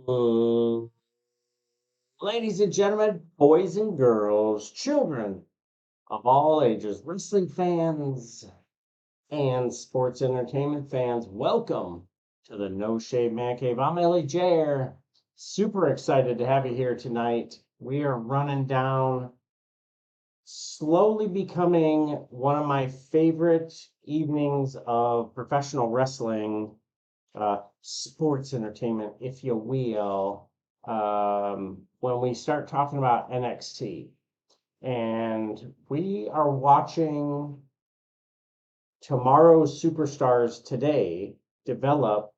Uh, Ladies and gentlemen, boys and girls, children of all ages, wrestling fans and sports entertainment fans, welcome to the No Shave Man Cave. I'm ElliJare. Super excited to have you here tonight. We are running down, slowly becoming one of my favorite evenings of professional wrestling, sports entertainment, if you will, when we start talking about NXT. And we are watching tomorrow's superstars today develop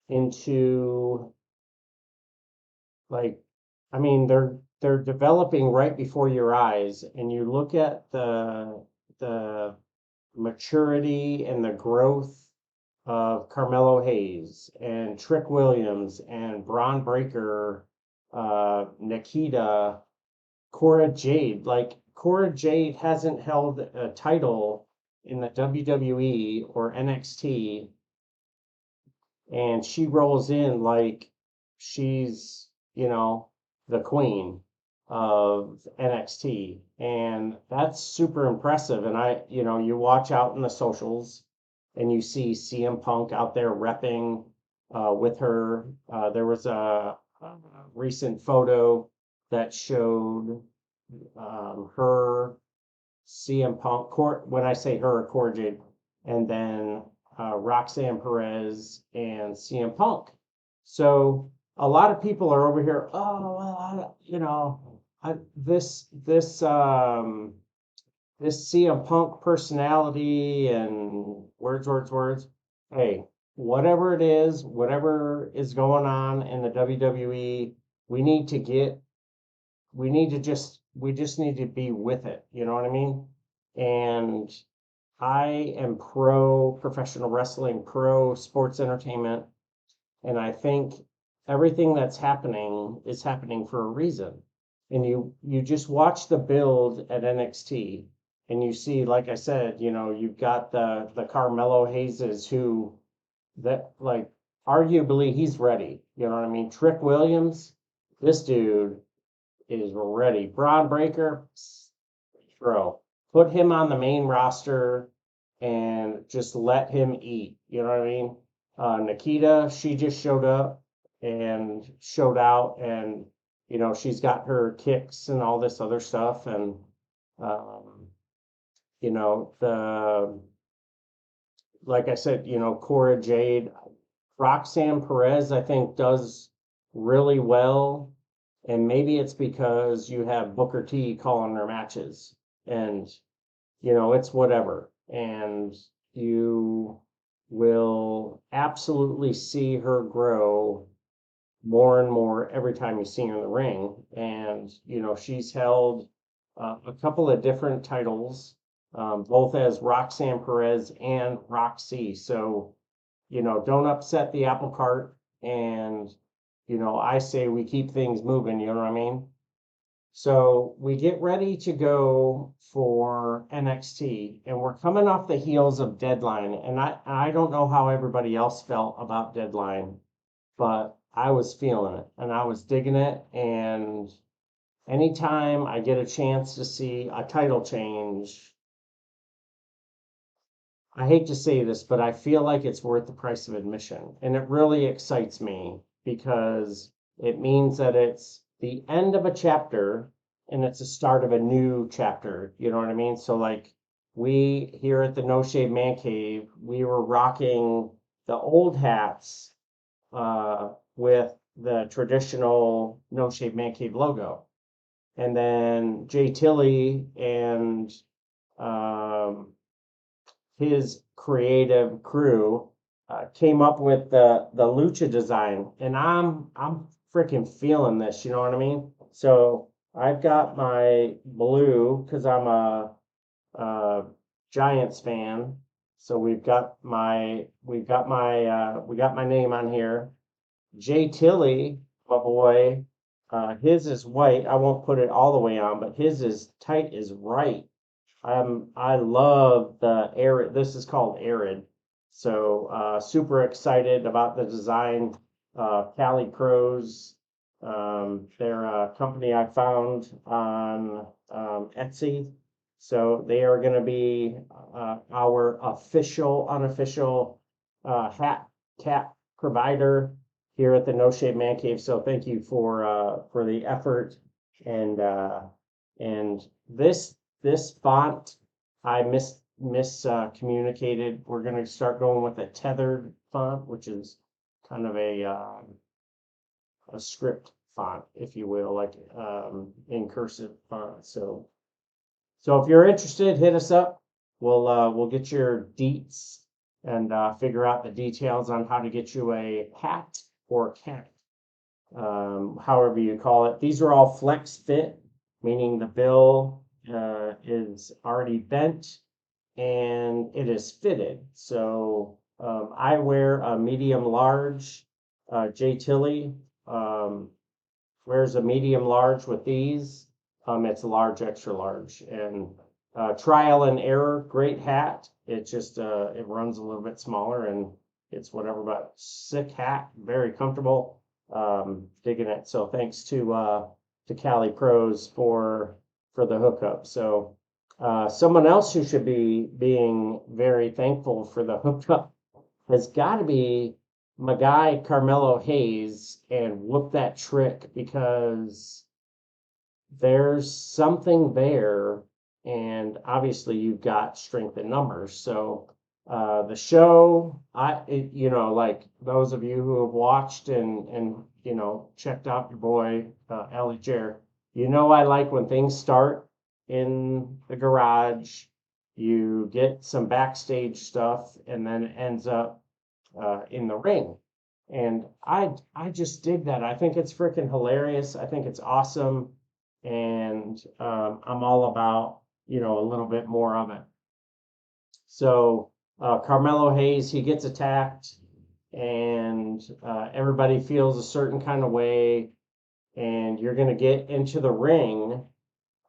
into, like, I mean, they're developing right before your eyes, and you look at the maturity and the growth of Carmelo Hayes and Trick Williams and Braun Breaker, Nikita, Cora Jade. Like, Cora Jade hasn't held a title in the WWE or NXT, and she rolls in like she's, the queen of NXT. And that's super impressive. And you watch out in the socials and you see CM Punk out there repping with her. There was a recent photo that showed her, CM Punk, when I say her, Cora Jade, and then Roxanne Perez and CM Punk. So a lot of people are over here. Oh, well, this CM Punk personality and words. Hey, whatever is going on in the WWE, we need to get we just need to be with it. You know what I mean? And I am pro professional wrestling, pro sports entertainment, and I think everything that's happening is happening for a reason. And you just watch the build at NXT and you see, like I said, you've got the Carmelo Hayes who, that, like, arguably he's ready. You know what I mean? Trick Williams, this dude is ready. Braun Breaker, bro, put him on the main roster and just let him eat. You know what I mean? Nikita, she just showed up and showed out, and she's got her kicks and all this other stuff, and um, the like I said, Cora Jade, Roxanne Perez, I think does really well, and maybe it's because you have Booker T calling their matches, and it's whatever. And you will absolutely see her grow more and more every time you see her in the ring. And, she's held a couple of different titles, both as Roxanne Perez and Roxy. So, don't upset the apple cart. And, I say we keep things moving, you know what I mean? So we get ready to go for NXT, and we're coming off the heels of DeadL1ne. And I don't know how everybody else felt about DeadL1ne, but I was feeling it and I was digging it. And anytime I get a chance to see a title change, I hate to say this, but I feel like it's worth the price of admission. And it really excites me because it means that it's the end of a chapter and it's the start of a new chapter. You know what I mean? So, like, we here at the No Shave Man Cave, we were rocking the old hats with the traditional No Shave Man Cave logo. And then Jay Tilly and um, his creative crew came up with the lucha design, and I'm freaking feeling this. You know what I mean? So I've got my blue because I'm a Giants fan. So we got my name on here. Jay Tilly, my boy, his is white. I won't put it all the way on, but his is tight is right. I love the arid. This is called arid. So super excited about the design. Cali Pros. They're a company I found on Etsy. So they are going to be our unofficial hat cap provider here at the No Shave Man Cave. So thank you for the effort and this font I miscommunicated. We're going to start going with a tethered font, which is kind of a script font, if you will, like in cursive font. So if you're interested, hit us up. We'll get your deets and figure out the details on how to get you a hat or cap, however you call it. These are all flex fit, meaning the bill is already bent and it is fitted. So I wear a medium large. Jay Tilly wears a medium large with these. It's large, extra large, and trial and error. Great hat. It just it runs a little bit smaller, and it's whatever, but sick hat. Very comfortable. Digging it. So thanks to Cali Pros for the hookup. So someone else who should be being very thankful for the hookup has got to be my guy Carmelo Hayes, and whoop that trick, because there's something there, and obviously you've got strength in numbers. So the show, like those of you who have watched and checked out your boy ElliJare, I like when things start in the garage, you get some backstage stuff, and then it ends up in the ring. And I just dig that. I think it's freaking hilarious. I think it's awesome. And I'm all about, a little bit more of it. So Carmelo Hayes, he gets attacked, and everybody feels a certain kind of way. And you're going to get into the ring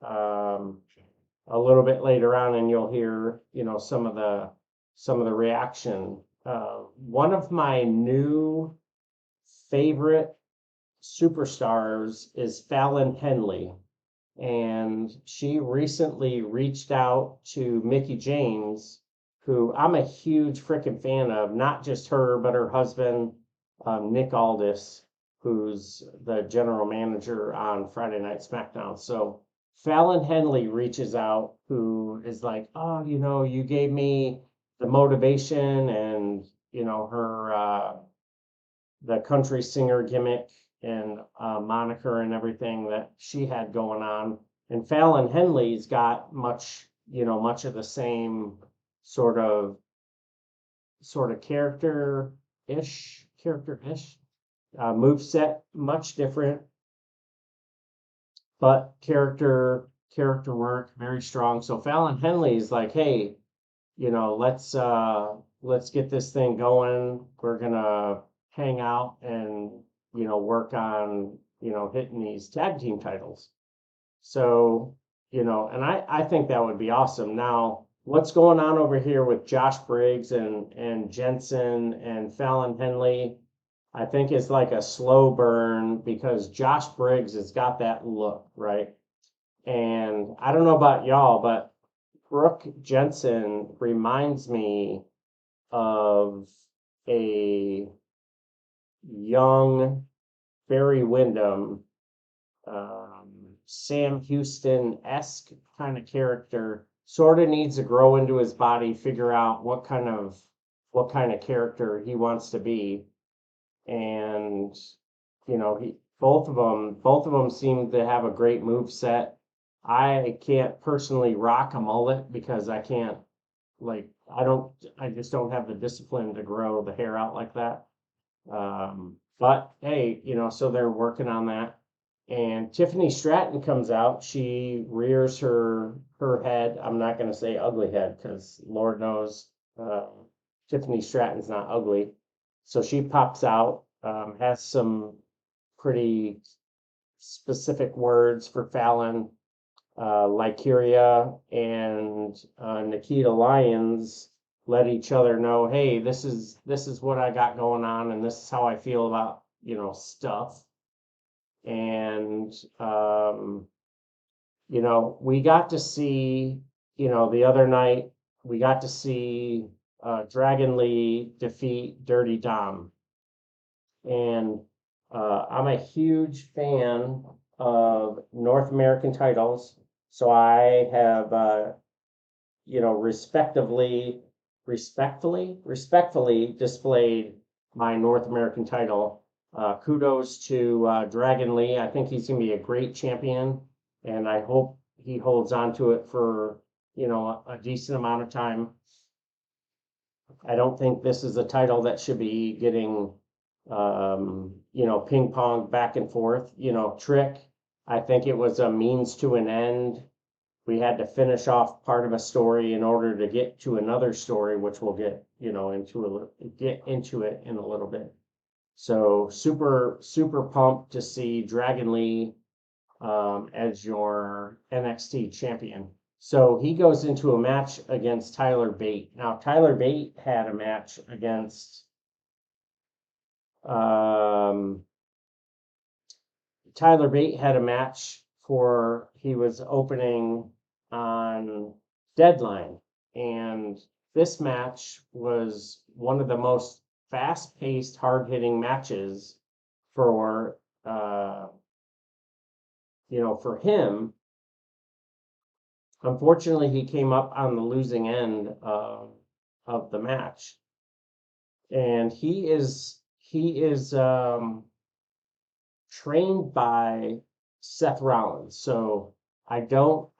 a little bit later on, and you'll hear, some of the reaction. One of my new favorite superstars is Fallon Henley, and she recently reached out to Mickie James, who I'm a huge freaking fan of, not just her, but her husband, Nick Aldis, who's the general manager on Friday Night SmackDown. So Fallon Henley reaches out, who is like, oh, you gave me the motivation and, her, the country singer gimmick and moniker and everything that she had going on. And Fallon Henley's got much of the same sort of character-ish, moveset, much different, but character work, very strong. So Fallon Henley's like, hey, let's get this thing going. We're gonna hang out and work on hitting these tag team titles. So and I think that would be awesome. Now, what's going on over here with Josh Briggs and Jensen and Fallon Henley, I think is like a slow burn, because Josh Briggs has got that look, right? And I don't know about y'all, but Brooke Jensen reminds me of a young Barry Windham, Sam Houston-esque kind of character. Sort of needs to grow into his body, figure out what kind of character he wants to be. And both of them seem to have a great move set. I can't personally rock a mullet because I can't, I just don't have the discipline to grow the hair out like that. But hey, so they're working on that. And Tiffany Stratton comes out. She rears her head. I'm not going to say ugly head, because Lord knows Tiffany Stratton's not ugly. So she pops out, has some pretty specific words for Fallon. Lycaria and Nikita Lyons let each other know, hey, this is what I got going on, and this is how I feel stuff. And, we got to see, the other night, we got to see Dragon Lee defeat Dirty Dom. And I'm a huge fan of North American titles. So I have, respectfully displayed my North American title. Kudos to Dragon Lee. I think he's going to be a great champion, and I hope he holds on to it for, a decent amount of time. I don't think this is a title that should be getting, ping pong back and forth. Trick, I think it was a means to an end. We had to finish off part of a story in order to get to another story, which we'll get, into it in a little bit. So super, super pumped to see Dragon Lee as your NXT champion. So he goes into a match against Tyler Bate. Now, Tyler Bate had a match against he was opening on DeadL1ne, and this match was one of the most fast-paced, hard-hitting matches for for him. Unfortunately, he came up on the losing end of the match, and he is trained by Seth Rollins. So I don't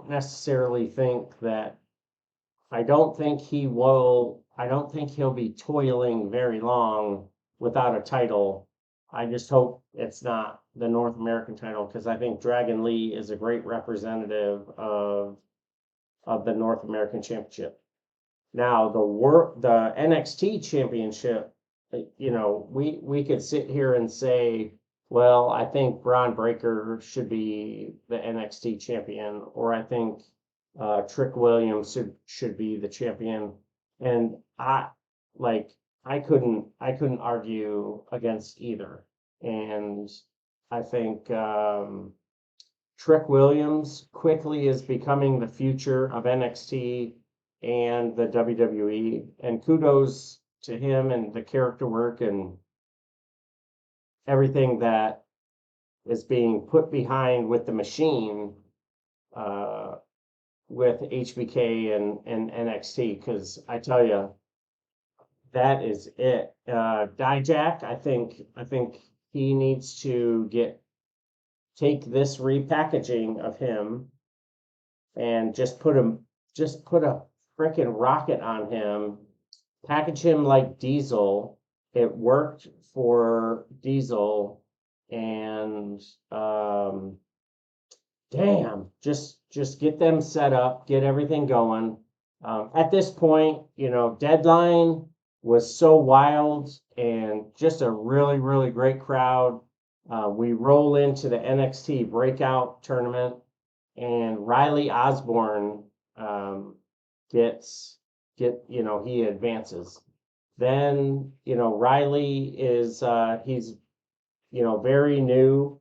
necessarily think that I don't think he'll be toiling very long without a title. I just hope it's not the North American title, because I think Dragon Lee is a great representative of the North American Championship. Now the NXT Championship, we could sit here and say, well, I think Braun Breaker should be the NXT champion, or I think Trick Williams should be the champion, and I couldn't argue against either. And I think Trick Williams quickly is becoming the future of NXT and the WWE, and kudos to him and the character work and everything that is being put behind with the machine, with HBK and NXT, because I tell you, that is it. Dijak, I think he needs to take this repackaging of him and just put a freaking rocket on him, package him like Diesel. It worked for Diesel, and damn, just get them set up, get everything going. At this point, DeadL1ne was so wild and just a really, really great crowd. We roll into the NXT breakout tournament, and Riley Osborne he advances. Then, Riley is he's very new,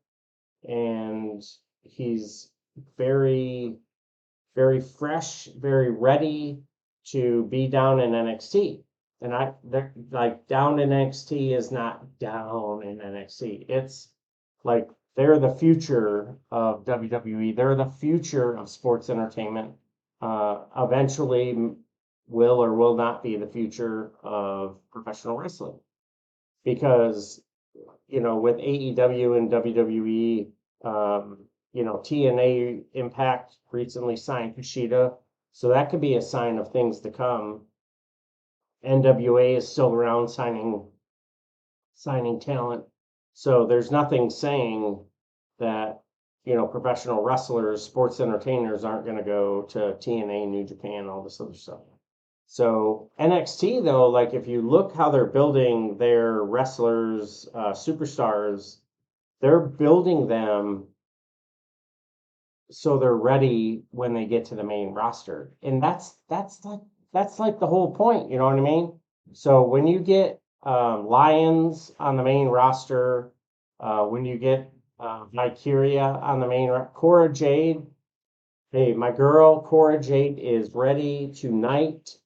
and he's very, very fresh, very ready to be down in NXT. And down in NXT is not down in NXT. It's like they're the future of WWE. They're the future of sports entertainment. Eventually will or will not be the future of professional wrestling. Because, with AEW and WWE, TNA Impact recently signed Kushida, so that could be a sign of things to come. NWA is still around signing talent, so there's nothing saying that professional wrestlers, sports entertainers aren't going to go to TNA, New Japan, all this other stuff. So NXT, though, like if you look how they're building their wrestlers, superstars, they're building them so they're ready when they get to the main roster, and that's like the whole point. You know what I mean? So when you get Lions on the main roster, when you get Valkyria on the main Cora Jade. Hey, my girl Cora Jade is ready tonight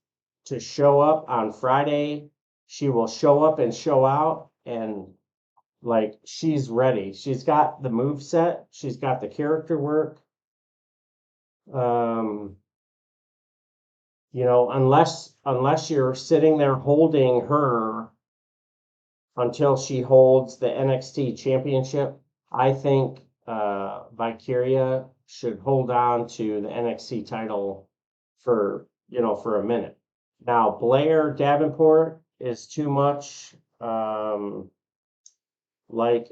to show up on Friday. She will show up and show out, and like she's ready. She's got the move set. She's got the character work. Um, unless you're sitting there holding her until she holds the NXT championship, I think Valkyria should hold on to the NXT title for a minute. Now, Blair Davenport is too much like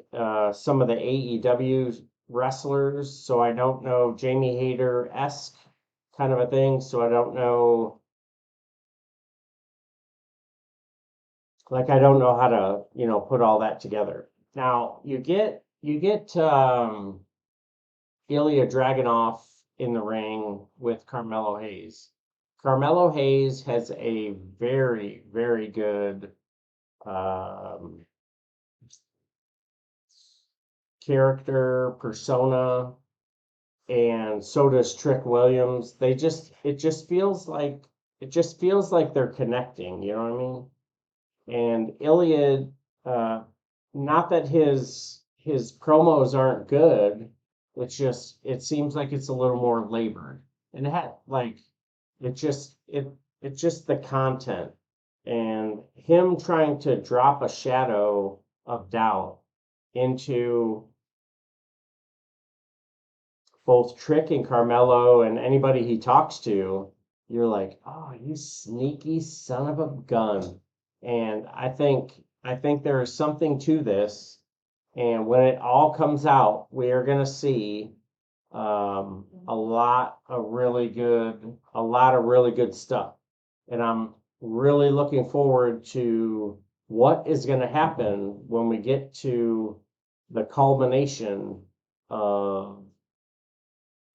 some of the AEW wrestlers, so I don't know, Jamie Hayter-esque kind of a thing, so I don't know, I don't know how to, put all that together. Now, you get Ilya Dragunov in the ring with Carmelo Hayes. Carmelo Hayes has a very, very good um, character persona, and so does Trick Williams. It just feels like they're connecting. You know what I mean? And Iliad, not that his promos aren't good, it seems like it's a little more labored. And it's just the content and him trying to drop a shadow of doubt into both Trick and Carmelo and anybody he talks to. You're like, oh, you sneaky son of a gun. And I think there is something to this. And when it all comes out, we are going to see a lot of really good stuff. And I'm really looking forward to what is going to happen when we get to the culmination of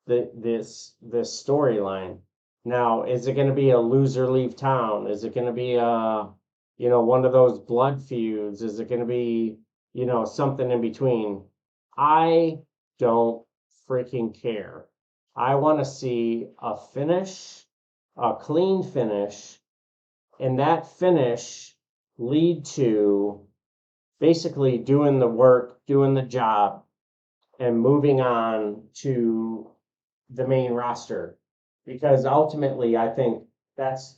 this storyline. Now, is it going to be a loser leave town? Is it going to be one of those blood feuds? Is it going to be, something in between? I don't freaking care. I want to see a finish, a clean finish, and that finish lead to basically doing the work, doing the job, and moving on to the main roster. Because ultimately, I think that's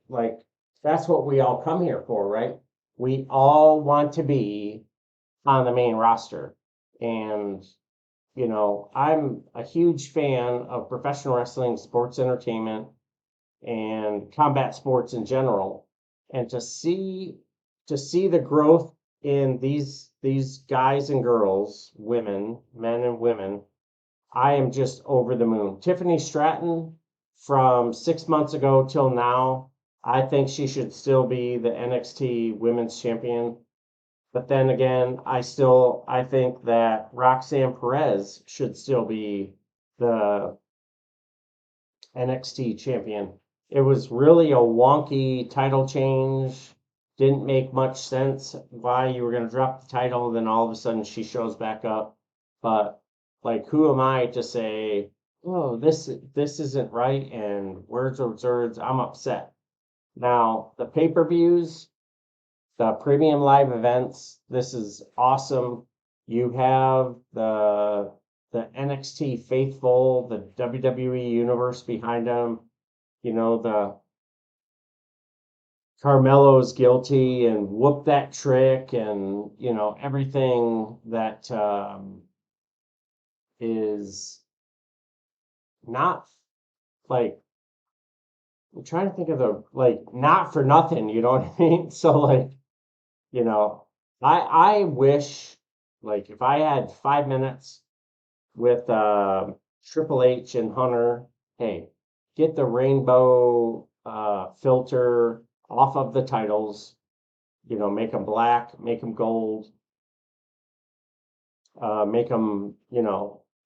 like that's what we all come here for, right? We all want to be on the main roster. And I'm a huge fan of professional wrestling, sports entertainment, and combat sports in general. And to see the growth in these guys and girls, women, men and women, I am just over the moon. Tiffany Stratton, from 6 months ago till now, I think she should still be the NXT Women's Champion. But then again, I think that Roxanne Perez should still be the NXT champion. It was really a wonky title change. Didn't make much sense why you were going to drop the title, then all of a sudden she shows back up. But like, who am I to say, oh, this isn't right, and words are words, I'm upset. Now, the pay-per-views, the premium live events, this is awesome. You have the NXT faithful, the WWE universe behind them. The Carmelo's guilty and whoop that trick, and everything that is not like, I'm trying to think of the, like, not for nothing, you know what I mean? So like, you know, I wish, like, if I had 5 minutes with Triple H and Hunter, hey, get the rainbow filter off of the titles, make them black, make them gold, make them,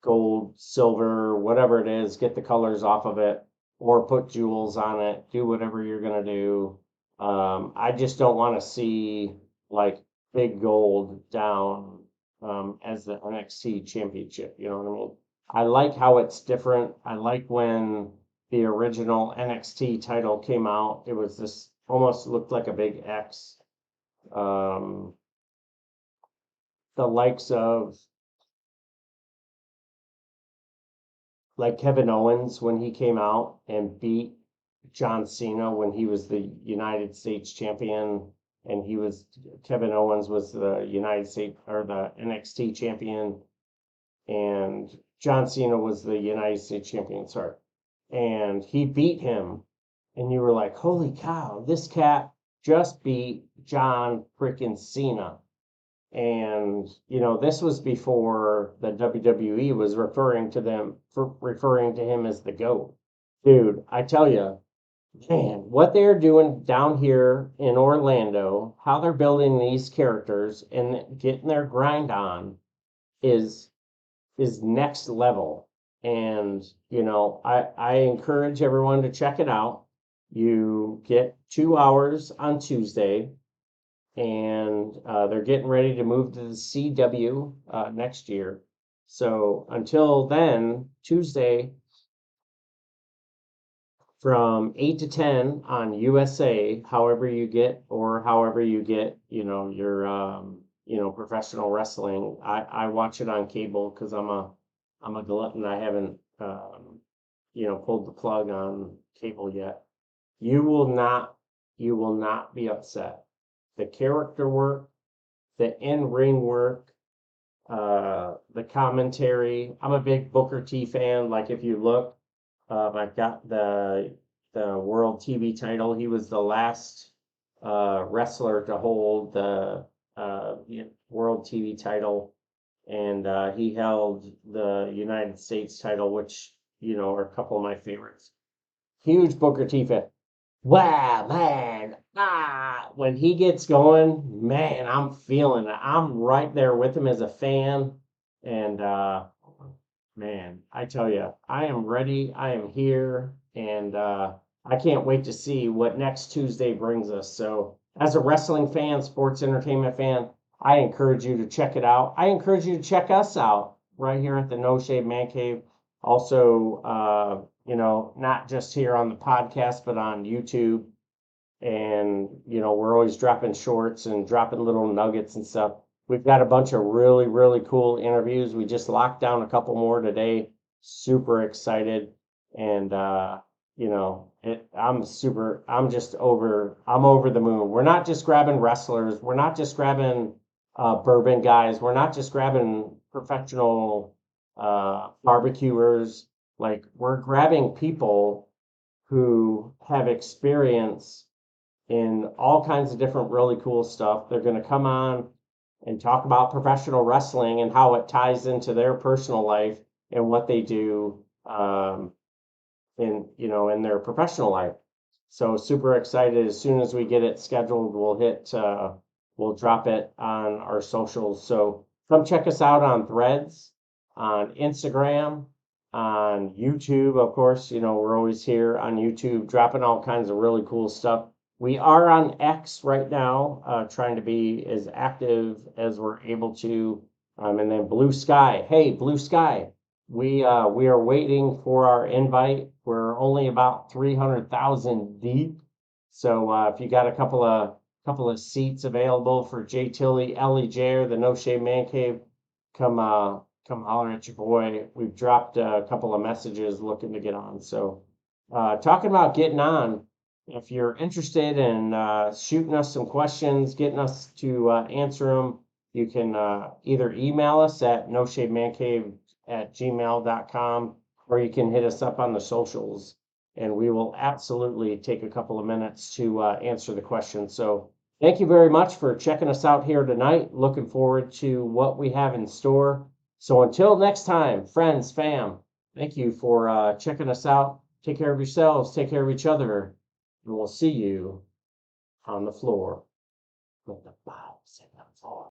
gold, silver, whatever it is, get the colors off of it, or put jewels on it, do whatever you're going to do. I just don't want to see like big gold down as the NXT championship. You know what I mean? I like how it's different. I like when the original NXT title came out. It was this almost looked like a big X. Um, the likes of like Kevin Owens when he came out and beat John Cena when he was the United States champion, and Kevin Owens was the United States or the NXT champion, and John Cena was the United States champion, sorry. And he beat him, and you were like, holy cow, this cat just beat John freaking Cena. And this was before the WWE was referring to him as the GOAT. Dude, I tell you, man, what they're doing down here in Orlando, how they're building these characters and getting their grind on is next level. And I encourage everyone to check it out. You get 2 hours on Tuesday, and they're getting ready to move to the CW next year. So until then, Tuesday from 8 to 10 on USA, however you get your professional wrestling. I watch it on cable because I'm a glutton. I haven't pulled the plug on cable yet. You will not be upset. The character work, the in-ring work, the commentary. I'm a big Booker T fan. Like if you look, I've got the World TV title. He was the last wrestler to hold the World TV title, and he held the United States title, which are a couple of my favorites. Huge Booker T fan. Wow, man. When he gets going, man, I'm feeling it. I'm right there with him as a fan. And man, I tell you, I am ready. I am here. And I can't wait to see what next Tuesday brings us. So, as a wrestling fan, sports entertainment fan, I encourage you to check it out. I encourage you to check us out right here at the No Shade Man Cave. Also, not just here on the podcast, but on YouTube. And, we're always dropping shorts and dropping little nuggets and stuff. We've got a bunch of really, really cool interviews. We just locked down a couple more today. Super excited. And, I'm over the moon. We're not just grabbing wrestlers. We're not just grabbing bourbon guys. We're not just grabbing professional barbecuers. Like we're grabbing people who have experience in all kinds of different really cool stuff. They're going to come on and talk about professional wrestling and how it ties into their personal life and what they do in their professional life. So super excited. As soon as we get it scheduled, we'll drop it on our socials. So come check us out on Threads, on Instagram, on YouTube. Of course, we're always here on YouTube dropping all kinds of really cool stuff. We are on X right now, trying to be as active as we're able to. And then Blue Sky. Hey, Blue Sky, we are waiting for our invite. We're only about 300,000 deep. So if you got a couple of seats available for J Tilly, ElliJare, the No Shade Man Cave, come holler at your boy. We've dropped a couple of messages looking to get on. So talking about getting on. If you're interested in shooting us some questions, getting us to answer them, you can either email us at noshadeManCave@gmail.com, or you can hit us up on the socials, and we will absolutely take a couple of minutes to answer the questions. So thank you very much for checking us out here tonight. Looking forward to what we have in store. So until next time, friends, fam, thank you for checking us out. Take care of yourselves. Take care of each other. And we'll see you on the floor with the vibes in the floor.